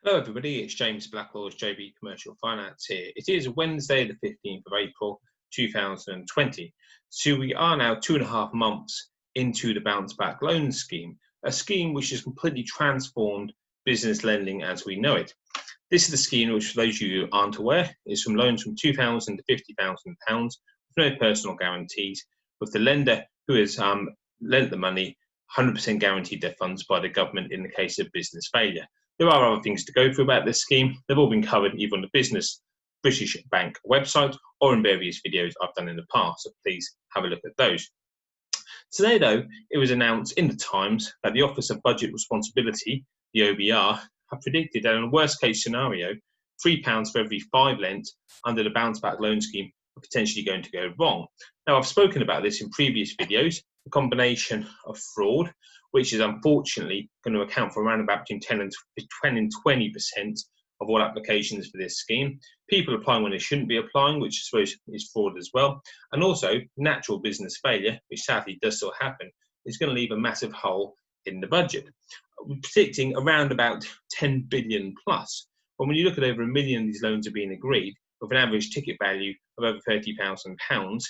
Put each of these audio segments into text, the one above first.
Hello everybody, it's James Blackwell's JB Commercial Finance here. It is Wednesday the 15th of April 2020. So we are now 2.5 months into the Bounce Back Loan Scheme, a scheme which has completely transformed business lending as we know it. This is the scheme which, for those of you who aren't aware, is from loans from £2,000 to £50,000 with no personal guarantees, with the lender who has lent the money 100% guaranteed their funds by the government in the case of business failure. There are other things to go through about this scheme. They've all been covered either on the British Bank website or in various videos I've done in the past, so please have a look at those. Today, though, it was announced in the Times that the Office of Budget Responsibility, the OBR, have predicted that in a worst-case scenario, £3 for every 5 lent under the Bounce Back Loan Scheme are potentially going to go wrong. Now, I've spoken about this in previous videos, the combination of fraud, which is unfortunately going to account for around about between 10 and 20% of all applications for this scheme. People applying when they shouldn't be applying, which I suppose is fraud as well. And also natural business failure, which sadly does still happen, is going to leave a massive hole in the budget. We're predicting around about 10 billion plus. But when you look at over 1 million of these loans are being agreed, with an average ticket value of over £30,000,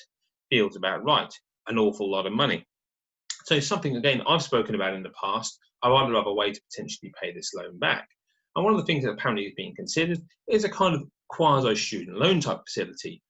feels about right. An awful lot of money. So something, again, I've spoken about in the past, I'd rather have a way to potentially pay this loan back. And one of the things that apparently is being considered is a kind of quasi-student loan type facility.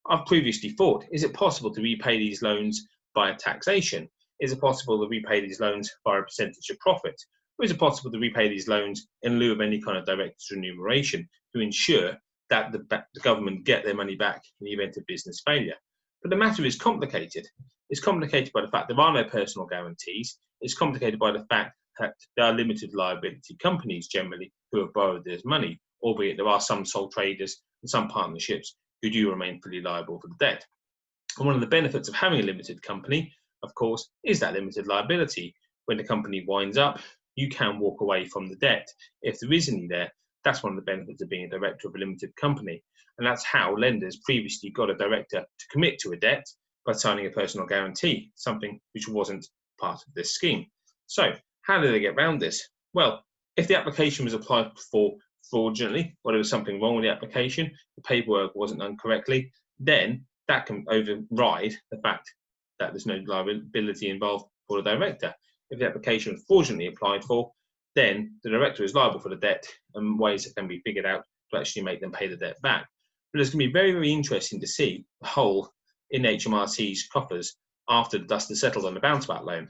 I've previously thought, is it possible to repay these loans via taxation? Is it possible to repay these loans via a percentage of profit? Or is it possible to repay these loans in lieu of any kind of direct remuneration to ensure that the government get their money back in the event of business failure? But the matter is complicated. It's complicated by the fact there are no personal guarantees. It's complicated by the fact that there are limited liability companies generally who have borrowed this money, albeit there are some sole traders and some partnerships who do remain fully liable for the debt. And one of the benefits of having a limited company, of course, is that limited liability. When the company winds up, you can walk away from the debt. If there is any there, that's one of the benefits of being a director of a limited company. And that's how lenders previously got a director to commit to a debt by signing a personal guarantee, something which wasn't part of this scheme. So how did they get around this? Well, if the application was applied for fraudulently, or there was something wrong with the application, the paperwork wasn't done correctly, then that can override the fact that there's no liability involved for the director. If the application was fraudulently applied for, then the director is liable for the debt, and ways that can be figured out to actually make them pay the debt back. But it's going to be very, very interesting to see the hole in HMRC's coffers after the dust has settled on the bounce back loan.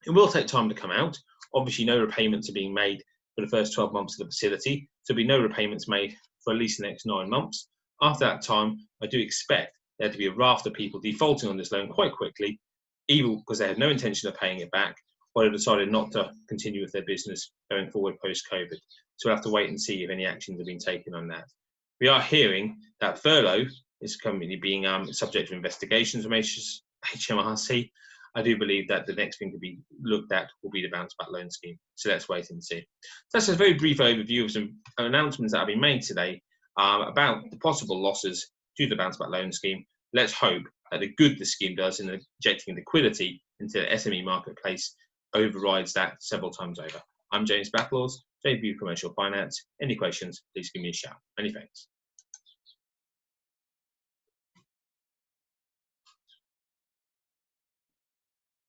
It will take time to come out. Obviously, no repayments are being made for the first 12 months of the facility, so there'll be no repayments made for at least the next 9 months. After that time, I do expect there to be a raft of people defaulting on this loan quite quickly, either because they had no intention of paying it back, or they decided not to continue with their business going forward post-COVID. So we'll have to wait and see if any actions have been taken on that. We are hearing that furlough is currently being subject to investigations from HMRC. I do believe that the next thing to be looked at will be the bounce back loan scheme. So let's wait and see. So that's a very brief overview of some announcements that have been made today about the possible losses to the bounce back loan scheme. Let's hope that the good the scheme does in injecting liquidity into the SME marketplace overrides that several times over. I'm James Blackwell, JB Commercial Finance. Any questions, please give me a shout. Many thanks.